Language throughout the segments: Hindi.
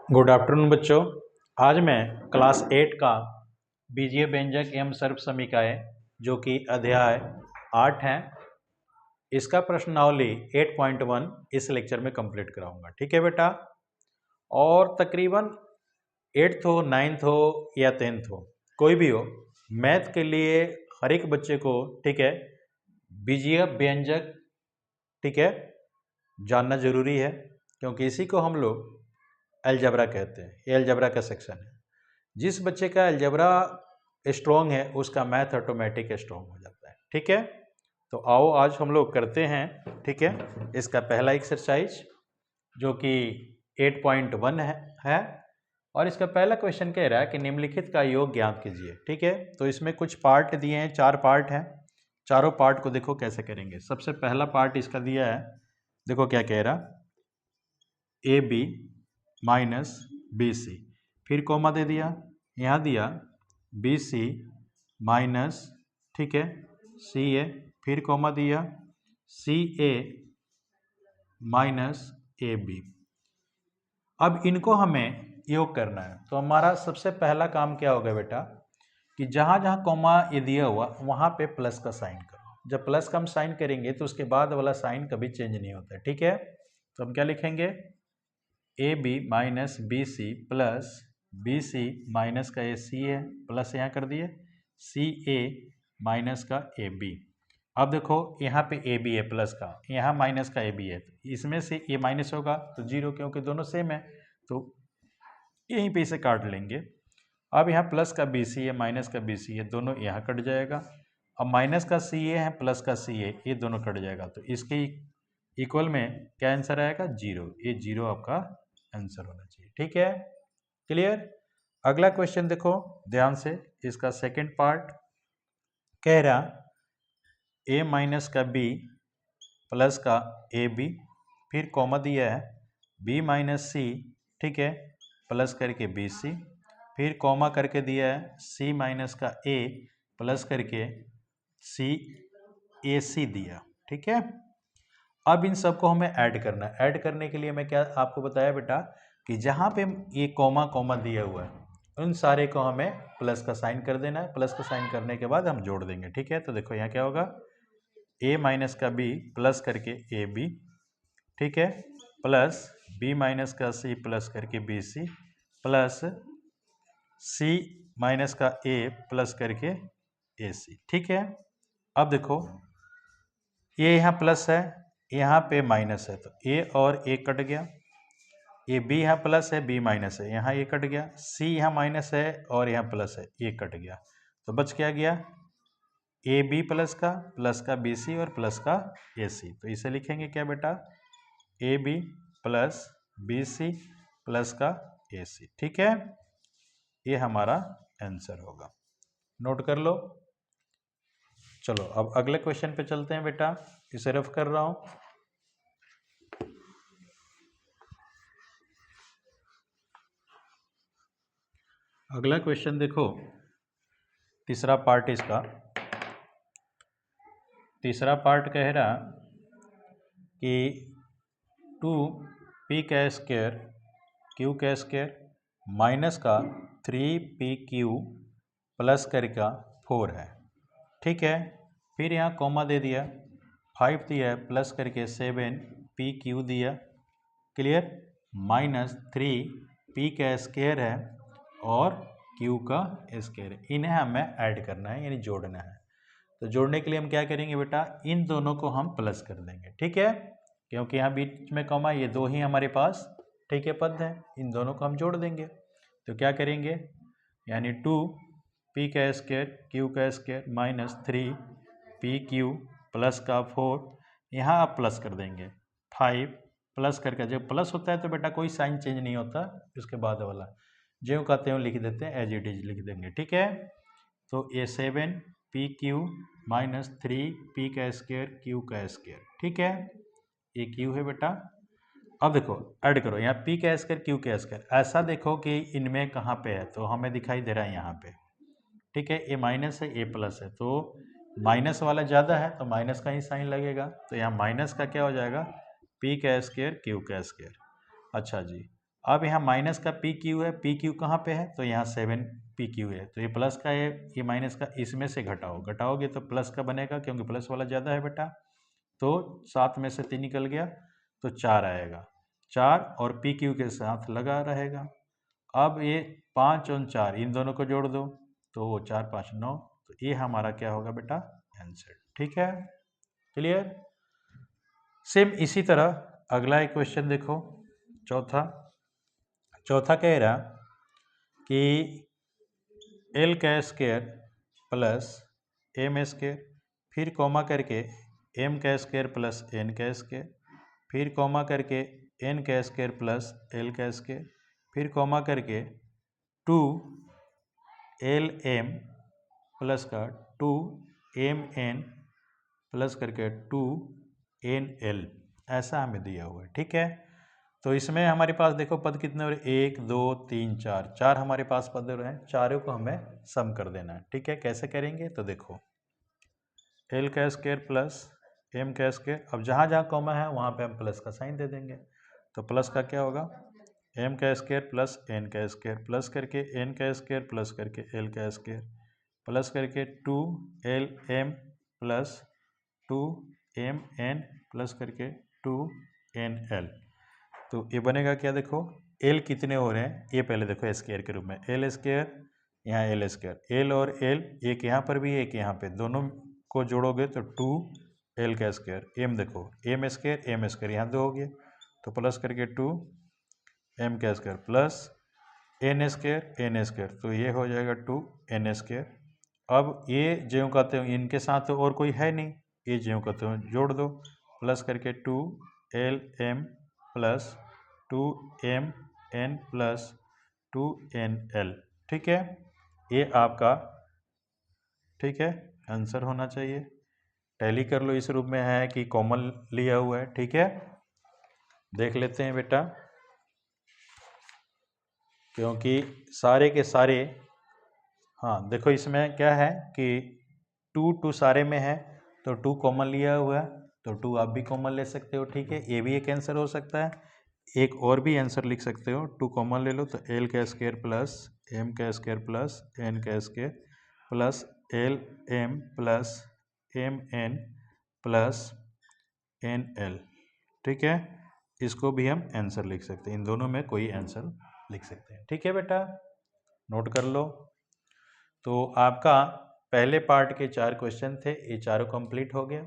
गुड आफ्टरनून बच्चों। आज मैं क्लास 8 का बीजीय व्यंजक एवं सर्व समीकाएं जो कि अध्याय 8 है, इसका प्रश्नावली 8.1 इस लेक्चर में कंप्लीट कराऊंगा। ठीक है बेटा। और तकरीबन 8th हो, 9th हो या 10th हो, कोई भी हो, मैथ के लिए हर एक बच्चे को, ठीक है, बीजीय व्यंजक, ठीक है, जानना जरूरी है, क्योंकि इसी को हम लोग अलजेब्रा कहते हैं। ये अलजेब्रा का सेक्शन है। जिस बच्चे का अलजेब्रा स्ट्रॉन्ग है उसका मैथ ऑटोमेटिक स्ट्रॉन्ग हो जाता है। ठीक है, तो आओ आज हम लोग करते हैं। ठीक है, इसका पहला एक्सरसाइज जो कि 8.1 है और इसका पहला क्वेश्चन कह रहा है कि निम्नलिखित का योग ज्ञात कीजिए। ठीक है, तो इसमें कुछ पार्ट दिए हैं, 4 पार्ट हैं। चारों पार्ट को देखो कैसे करेंगे। सबसे पहला पार्ट इसका दिया है, देखो क्या कह रहा, A B minus B C, फिर कॉमा दे दिया, यहाँ दिया बी सी माइनस, ठीक है, सी ए, फिर कॉमा दिया सी ए माइनस ए बी। अब इनको हमें योग करना है, तो हमारा सबसे पहला काम क्या होगा बेटा कि जहाँ जहाँ कॉमा ये दिया हुआ वहाँ पे प्लस का साइन करो। जब प्लस का हम साइन करेंगे तो उसके बाद वाला साइन कभी चेंज नहीं होता है। ठीक है, तो हम क्या लिखेंगे, A B minus B C plus B C minus का ए सी है, प्लस यहाँ कर दिए सी ए माइनस का ए बी। अब देखो यहाँ पे ए बी है प्लस का, यहाँ माइनस का ए बी है, तो इसमें से ए माइनस होगा तो जीरो, क्योंकि दोनों सेम है तो यहीं पे इसे काट लेंगे। अब यहाँ प्लस का बी सी है माइनस का बी सी है, दोनों यहाँ कट जाएगा। अब माइनस का सी ए है प्लस का सी ए, ये दोनों कट जाएगा, तो इसके इक्वल में क्या आंसर आएगा, जीरो। ये जीरो आपका आंसर होना चाहिए। ठीक है, क्लियर। अगला क्वेश्चन देखो ध्यान से, इसका सेकंड पार्ट कह रहा ए माइनस का बी प्लस का ए बी, फिर कॉमा दिया है बी माइनस सी, ठीक है, प्लस करके बी सी, फिर कॉमा करके दिया है सी माइनस का ए प्लस करके सी ए सी दिया। ठीक है, अब इन सबको हमें ऐड करना है। ऐड करने के लिए मैं क्या आपको बताया बेटा कि जहाँ पे ये कॉमा कॉमा दिया हुआ है उन सारे को हमें प्लस का साइन कर देना है। प्लस का साइन करने के बाद हम जोड़ देंगे। ठीक है, तो देखो यहाँ क्या होगा, ए माइनस का बी प्लस करके ए बी, ठीक है, प्लस बी माइनस का सी प्लस करके बी सी, प्लस सी माइनस का ए प्लस करके ए सी। ठीक है, अब देखो ये यहाँ प्लस है, यहाँ पे माइनस है, तो ए और ए कट गया, ये बी यहाँ प्लस है बी माइनस है, यहाँ ये कट गया, सी यहाँ माइनस है और यहाँ प्लस है, ये कट गया, तो बच क्या गया, ए बी प्लस का बी सी और प्लस का ए सी। तो इसे लिखेंगे क्या बेटा, A B plus B C plus का ए सी। ठीक है, ये हमारा आंसर होगा, नोट कर लो। चलो अब अगले क्वेश्चन पे चलते हैं बेटा, इसे रफ कर रहा हूं। अगला क्वेश्चन देखो, तीसरा पार्ट इसका, तीसरा पार्ट कह रहा कि 2p का स्क्वायर q का स्क्वायर माइनस का 3pq प्लस करके 4 है। ठीक है, फिर यहाँ कॉमा दे दिया, 5 दिया है, प्लस करके 7pq दिया, क्लियर, माइनस 3p का स्क्वायर है और q का स्क्वायर है, इन्हें हमें ऐड करना है यानी जोड़ना है। तो जोड़ने के लिए हम क्या करेंगे बेटा, इन दोनों को हम प्लस कर देंगे। ठीक है, क्योंकि यहाँ बीच में कॉमा, ये दो ही हमारे पास, ठीक है, पद है, इन दोनों को हम जोड़ देंगे। तो क्या करेंगे, यानी 2p का स्क्वायर q का स्क्वायर माइनस 3pq प्लस का 4, यहाँ आप प्लस कर देंगे 5 प्लस करके, जब प्लस होता है तो बेटा कोई साइन चेंज नहीं होता, उसके बाद वाला जो कहते हैं लिख देते हैं, एज इट इज लिख देंगे। ठीक है, तो ये 7pq माइनस 3p का स्क्वायर q का स्क्वायर, ठीक है, ये q है बेटा। अब देखो ऐड करो, यहाँ p का स्क्वायर q का स्क्वायर, ऐसा देखो कि इनमें कहाँ पे है, तो हमें दिखाई दे रहा है यहाँ पे। ठीक है, ये माइनस है ये प्लस है, तो माइनस वाला ज़्यादा है तो माइनस का ही साइन लगेगा, तो यहाँ माइनस का क्या हो जाएगा, p का स्क्वायर q का स्क्वायर। अच्छा जी, अब यहाँ माइनस का पी क्यू है, पी क्यू कहाँ पे है, तो यहाँ 7 पी क्यू है, तो ये प्लस का है, ये माइनस का, इसमें से घटाओगे तो प्लस का बनेगा, क्योंकि प्लस वाला ज़्यादा है बेटा। तो 7 में से 3 निकल गया तो 4 आएगा, 4 और पी क्यू के साथ लगा रहेगा। अब ये 5 और 4 इन दोनों को जोड़ दो तो वो 4 5 9, तो ये हमारा क्या होगा बेटा, आंसर। ठीक है, क्लियर। सेम इसी तरह अगला एक क्वेश्चन देखो, चौथा कह रहा कि एल का स्क्वायर प्लस एम स्क्वायर, फिर कॉमा करके एम का स्क्वायर प्लस एन का स्क्वायर, फिर कॉमा करके एन का स्क्वायर प्लस एल का स्क्वायर, फिर कॉमा करके 2 एल एम प्लस का 2 एम एन प्लस करके 2 एन एल, ऐसा हमें दिया हुआ है। ठीक है, तो इसमें हमारे पास देखो पद कितने हो रहे, 1 2 3 4, 4 हमारे पास पद हो रहे हैं, चारों को हमें सम कर देना है। ठीक है, कैसे करेंगे, तो देखो एल का स्क्वायर प्लस एम का स्क्वायर, अब जहाँ जहाँ कॉमा है वहाँ पे हम प्लस का साइन दे देंगे, तो प्लस का क्या होगा, एम का स्क्वायर प्लस एन का स्क्वायर प्लस करके एन का स्क्वायर प्लस करके एल का स्क्वायर प्लस करके 2 L M plus 2 M N plus करके 2 एन एल। तो ये बनेगा क्या, देखो एल कितने हो रहे हैं, ये पहले देखो स्क्वायर के रूप में, एल स्क्वायर यहाँ एल स्क्वायर, एल और एल एक यहाँ पर भी एक यहाँ पे, दोनों को जोड़ोगे तो 2 एल का स्क्वायर, एम देखो एम स्क्वायर यहाँ 2 हो गया, तो प्लस करके 2 एम का स्क्वायर प्लस एन स्क्वायर, तो ये हो जाएगा 2 एन स्क्वायर। अब ये ज्यों कहते हो इनके साथ तो और कोई है नहीं, ये ज्यों कहते हो जोड़ दो, प्लस करके 2 L M plus 2 M N plus 2 N L. ठीक है, ये आपका ठीक है आंसर होना चाहिए। टैली कर लो, इस रूप में है कि कॉमन लिया हुआ है। ठीक है, देख लेते हैं बेटा, क्योंकि सारे के सारे, हाँ देखो इसमें क्या है कि 2 सारे में है, तो 2 कॉमन लिया हुआ है, तो 2 आप भी कॉमन ले सकते हो। ठीक है, ये भी एक आंसर हो सकता है, एक और भी आंसर लिख सकते हो, 2 कॉमन ले लो तो एल का स्क्वायर प्लस एम का स्क्वायर प्लस एन का square plus L M plus M N plus N L. ठीक है, इसको भी हम आंसर लिख सकते हैं, इन दोनों में कोई आंसर लिख सकते हैं। ठीक है बेटा, नोट कर लो। तो आपका पहले पार्ट के 4 क्वेश्चन थे, ये चारों कंप्लीट हो गया।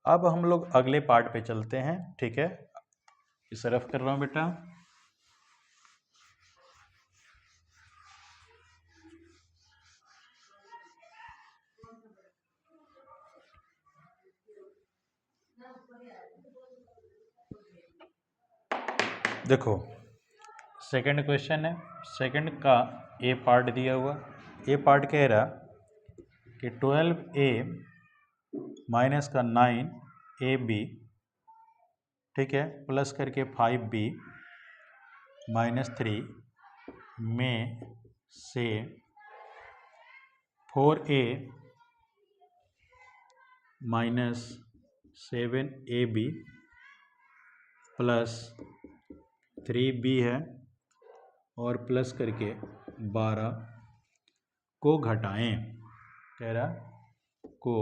अब हम लोग अगले पार्ट पे चलते हैं। ठीक है, इस तरफ कर रहा हूँ बेटा। देखो सेकंड क्वेश्चन है, सेकंड का ए पार्ट दिया हुआ, ए पार्ट कह रहा कि 12a माइनस का 9ab, ठीक है, प्लस करके 5b माइनस 3 में से 4a minus 7ab plus 3b है और प्लस करके 12 को घटाएं, कह रहा को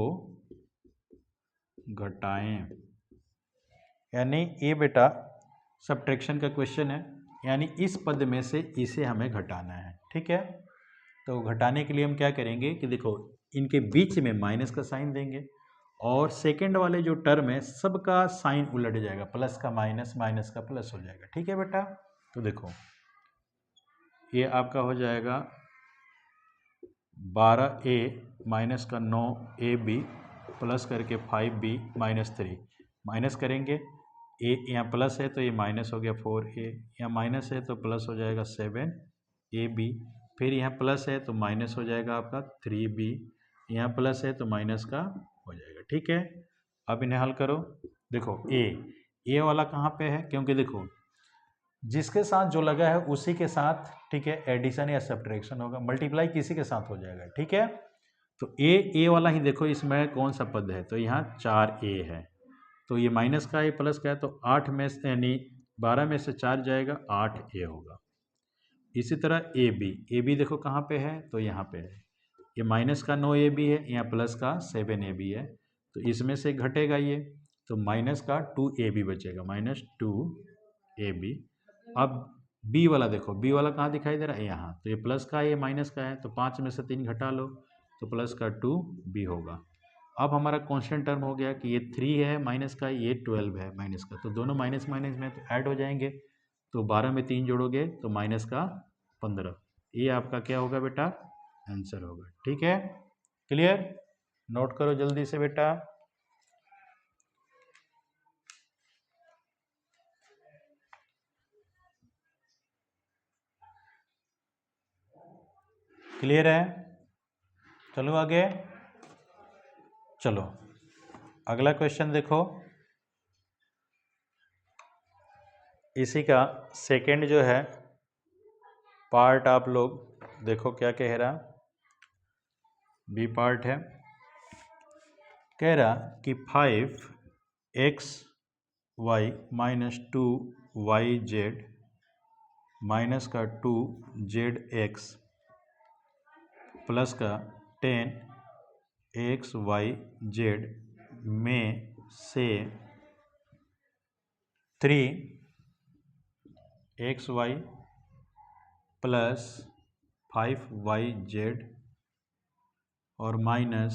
घटाएं, यानी ये बेटा सब्ट्रैक्शन का क्वेश्चन है, यानी इस पद में से इसे हमें घटाना है। ठीक है, तो घटाने के लिए हम क्या करेंगे कि देखो इनके बीच में माइनस का साइन देंगे और सेकंड वाले जो टर्म है सबका साइन उलट जाएगा, प्लस का माइनस, माइनस का प्लस हो जाएगा। ठीक है बेटा, तो देखो ये आपका हो जाएगा 12a माइनस का 9ab प्लस करके 5b माइनस 3, माइनस करेंगे, ए यहाँ प्लस है तो ये माइनस हो गया 4a, यहाँ माइनस है तो प्लस हो जाएगा 7ab, फिर यहाँ प्लस है तो माइनस हो जाएगा आपका 3b, यहाँ प्लस है तो माइनस का हो जाएगा। ठीक है, अब इन्हें हल करो। देखो ए वाला कहाँ पे है, क्योंकि देखो जिसके साथ जो लगा है उसी के साथ, ठीक है, एडिशन या सब्ट्रैक्शन होगा, मल्टीप्लाई किसी के साथ हो जाएगा। ठीक है, तो ए वाला ही देखो इसमें कौन सा पद है, तो यहाँ 4a है, तो ये माइनस का है प्लस का है, तो 8 में से यानी 12 में से 4 जाएगा 8 ए होगा। इसी तरह ए बी देखो कहाँ पे है, तो यहाँ पे है। ये माइनस का 9 ए बी है, यहाँ प्लस का 7 ए बी है, तो इसमें से घटेगा ये, तो माइनस का 2 ए बी बचेगा, माइनस 2 ए बी। अब बी वाला देखो, बी वाला कहाँ दिखाई दे रहा है, यहाँ, तो ये प्लस का है, ये माइनस का है, तो 5 में से 3 घटा लो, तो प्लस का 2 बी होगा। अब हमारा कांस्टेंट टर्म हो गया कि ये 3 है माइनस का, ये 12 है माइनस का, तो दोनों माइनस माइनस में तो ऐड हो जाएंगे, तो 12 में 3 जोड़ोगे तो माइनस का 15। ये आपका क्या होगा बेटा, आंसर होगा। ठीक है, क्लियर, नोट करो जल्दी से बेटा। क्लियर है, चलो आगे। चलो अगला क्वेश्चन देखो, इसी का सेकंड जो है पार्ट आप लोग देखो क्या कह रहा, बी पार्ट है, कह रहा कि 5x y minus 2yz minus का 2zx प्लस का 10xyz में से 3xy प्लस 5yz और माइनस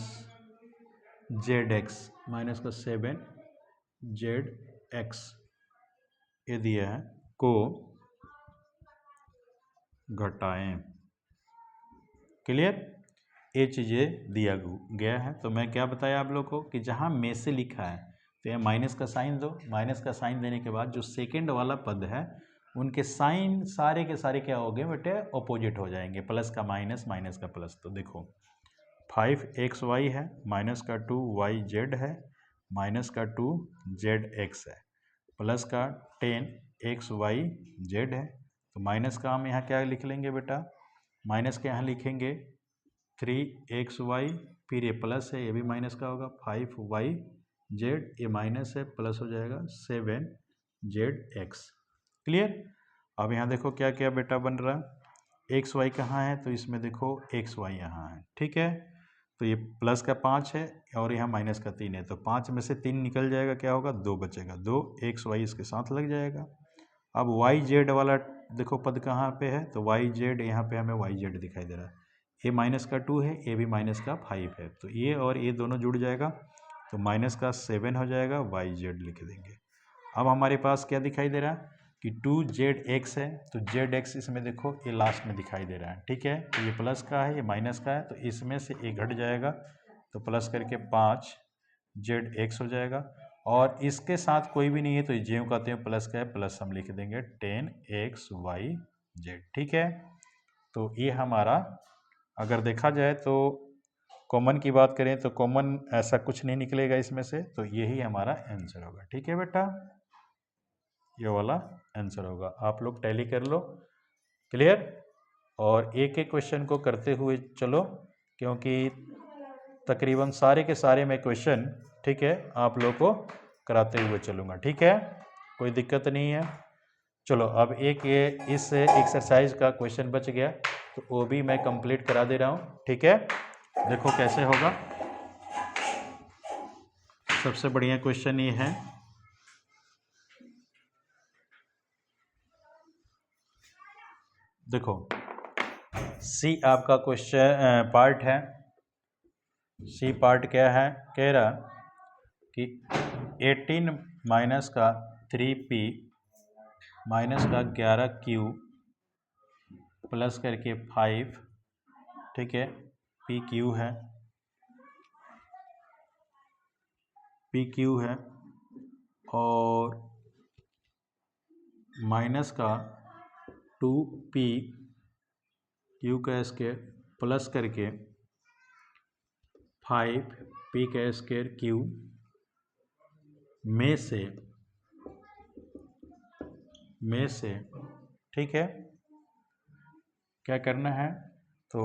zx माइनस का 7zx ये दिया है को घटाएं। क्लियर, ये चीज़ें दिया गया है, तो मैं क्या बताया आप लोग को कि जहाँ में से लिखा है तो यह माइनस का साइन दो, माइनस का साइन देने के बाद जो सेकंड वाला पद है उनके साइन सारे के सारे क्या हो गए बेटे, अपोजिट हो जाएंगे, प्लस का माइनस माइनस का प्लस। तो देखो 5xy है, माइनस का 2yz है, माइनस का 2zx है, प्लस का 10xyz है, तो माइनस का हम यहाँ क्या लिख लेंगे बेटा, माइनस के यहाँ लिखेंगे 3xy, फिर ये प्लस है, ये भी माइनस का होगा, 5yz ये माइनस है, प्लस हो जाएगा 7zx। क्लियर, अब यहाँ देखो क्या क्या बेटा बन रहा, एक्स वाई कहाँ है, तो इसमें देखो एक्स वाई यहाँ है। ठीक है, तो ये प्लस का 5 है और यहाँ माइनस का 3 है, तो 5 में से 3 निकल जाएगा, क्या होगा 2 बचेगा, 2xy इसके साथ लग जाएगा। अब वाई जेड वाला देखो पद कहाँ पे है, तो वाई जेड यहाँ पे हमें वाई जेड दिखाई दे रहा है, ये माइनस का 2 है, ये भी माइनस का 5 है, तो ये और ये दोनों जुड़ जाएगा, तो माइनस का 7 हो जाएगा, वाई जेड लिख देंगे। अब हमारे पास क्या दिखाई दे रहा है कि 2zx है, तो zx इसमें देखो ये लास्ट में दिखाई दे रहा है। ठीक है, तो ये प्लस का है, ये माइनस का है, तो इसमें से एक घट जाएगा, तो प्लस करके 5zx हो जाएगा, और इसके साथ कोई भी नहीं है तो ज्यों कहते हैं प्लस का है, प्लस हम लिख देंगे 10xyz। ठीक है, तो ये हमारा अगर देखा जाए तो कॉमन की बात करें तो कॉमन ऐसा कुछ नहीं निकलेगा इसमें से, तो यही हमारा आंसर होगा। ठीक है बेटा, ये वाला आंसर होगा, आप लोग टैली कर लो। क्लियर, और एक एक क्वेश्चन को करते हुए चलो, क्योंकि तकरीबन सारे के सारे मैं क्वेश्चन ठीक है आप लोग को कराते हुए चलूँगा। ठीक है, कोई दिक्कत नहीं है। चलो अब एक ये इस एक्सरसाइज का क्वेश्चन बच गया, तो वो भी मैं कंप्लीट करा दे रहा हूँ। ठीक है, देखो कैसे होगा। सबसे बढ़िया क्वेश्चन ये है, देखो सी आपका क्वेश्चन पार्ट है, सी पार्ट क्या है, कह रहा कि 18 माइनस का 3p माइनस का 11q प्लस करके 5, ठीक है, pq है, pq है, और माइनस का 2p q का स्क्वायर प्लस करके 5p का स्क्वायर q में से ठीक है क्या करना है, तो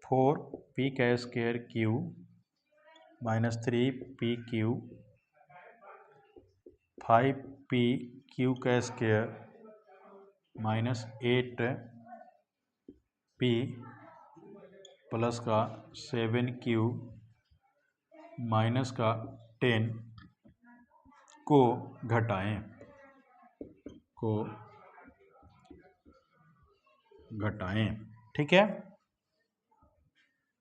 4p का square q minus 3pq 5p q का स्क्वायर -8p प्लस का 7q माइनस का 10 को घटाएं ठीक है।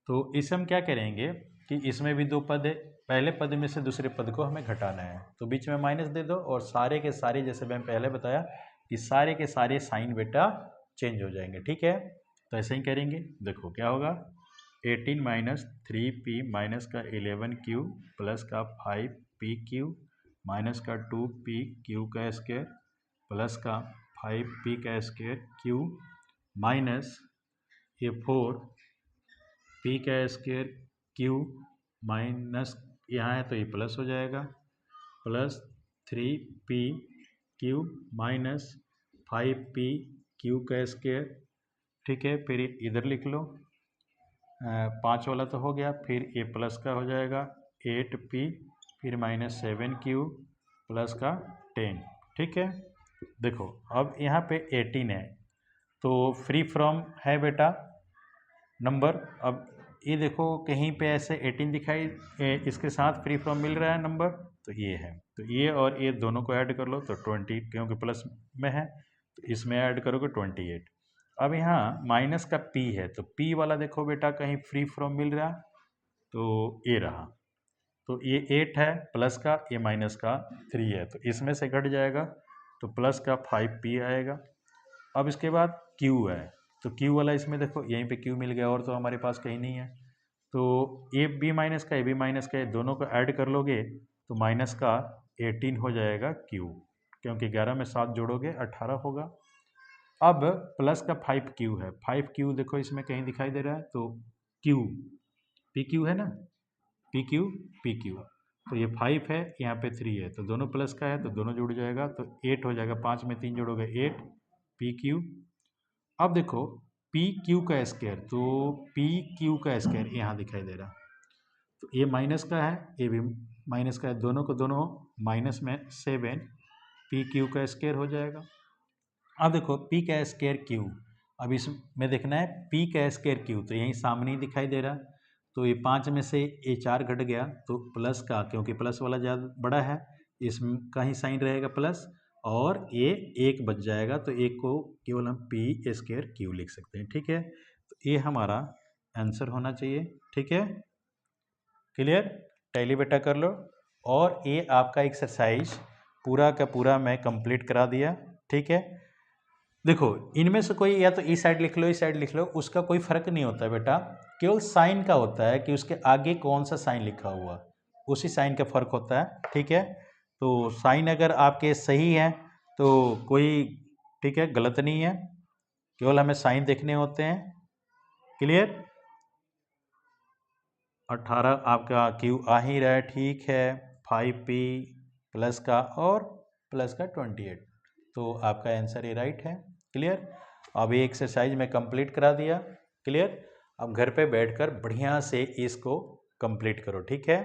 तो इसे हम क्या करेंगे कि इसमें भी दो पद है, पहले पद में से दूसरे पद को हमें घटाना है, तो बीच में माइनस दे दो और सारे के सारे, जैसे मैंने पहले बताया कि सारे के सारे साइन बेटा चेंज हो जाएंगे, ठीक है। तो ऐसे ही करेंगे, देखो क्या होगा, 18 माइनस 3p माइनस का 11q प्लस का 5pq माइनस का 2pq का स्क्वायर प्लस का 5p का स्क्वायर q माइनस ये 4p का स्क्वायर q माइनस यहाँ है तो ये प्लस हो जाएगा प्लस 3pq माइनस 5pq का स्क्वायर, ठीक है। फिर इधर लिख लो, 5 वाला तो हो गया, फिर ये प्लस का हो जाएगा 8p फिर माइनस 7q प्लस का 10, ठीक है। देखो अब यहाँ पे 18 है तो फ्री फ्रॉम है बेटा नंबर। अब ये देखो कहीं पे ऐसे 18 दिखाई, इसके साथ फ्री फ्रॉम मिल रहा है नंबर, तो ये है, तो ये और ये दोनों को ऐड कर लो तो 20, क्योंकि प्लस में है तो इसमें ऐड करोगे 28। अब यहाँ माइनस का p है तो p वाला देखो बेटा कहीं फ्री फ्रॉम मिल रहा, तो ये रहा, तो ये 8 है प्लस का, ये माइनस का 3 है, तो इसमें से घट जाएगा तो प्लस का 5p आएगा। अब इसके बाद q है तो q वाला इसमें देखो यहीं पे q मिल गया और तो हमारे पास कहीं नहीं है, तो ये b माइनस का, ये b माइनस का, ये दोनों को ऐड कर लोगे तो माइनस का 18 हो जाएगा q, क्योंकि 11 में 7 जोड़ोगे 18 होगा। अब प्लस का 5q है, 5q देखो इसमें कहीं दिखाई दे रहा है, तो q pq है ना, pq तो ये 5 है यहाँ पे 3 है, तो दोनों प्लस का है तो दोनों जुड़ जाएगा, तो 8 हो जाएगा, 5 में 3 जोड़ोगे 8 pq। अब देखो pq का स्क्वायर, तो pq का स्क्वायर यहाँ दिखाई दे रहा, तो ये माइनस का है ये भी माइनस का है, दोनों को दोनों माइनस में 7 pq का स्क्वायर हो जाएगा। अब देखो p का स्क्वायर q, अब इसमें देखना है p का स्क्वायर q, तो यहीं सामने ही दिखाई दे रहा, तो ये 5 में से ये 4 घट गया तो प्लस का, क्योंकि प्लस वाला ज़्यादा बड़ा है इसका ही साइन रहेगा प्लस, और ये 1 बच जाएगा, तो 1 को केवल हम p स्क्वायर q लिख सकते हैं, ठीक है। तो ये हमारा आंसर होना चाहिए, ठीक है। क्लियर, टैली बेटा कर लो। और ये आपका एक्सरसाइज पूरा का पूरा मैं कंप्लीट करा दिया, ठीक है। देखो इनमें से कोई या तो इस साइड लिख लो इस साइड लिख लो, उसका कोई फर्क नहीं होता बेटा, केवल साइन का होता है कि उसके आगे कौन सा साइन लिखा हुआ, उसी साइन का फर्क होता है, ठीक है। तो साइन अगर आपके सही है तो कोई, ठीक है, गलत नहीं है, केवल हमें साइन देखने होते हैं। क्लियर, 18 आपका क्यू आ ही रहा है, ठीक है। 5p प्लस का और प्लस का 28, तो आपका आंसर ये राइट है। क्लियर, अब ये एक्सरसाइज मैं कंप्लीट करा दिया। क्लियर, अब घर पे बैठकर बढ़िया से इसको कंप्लीट करो, ठीक है।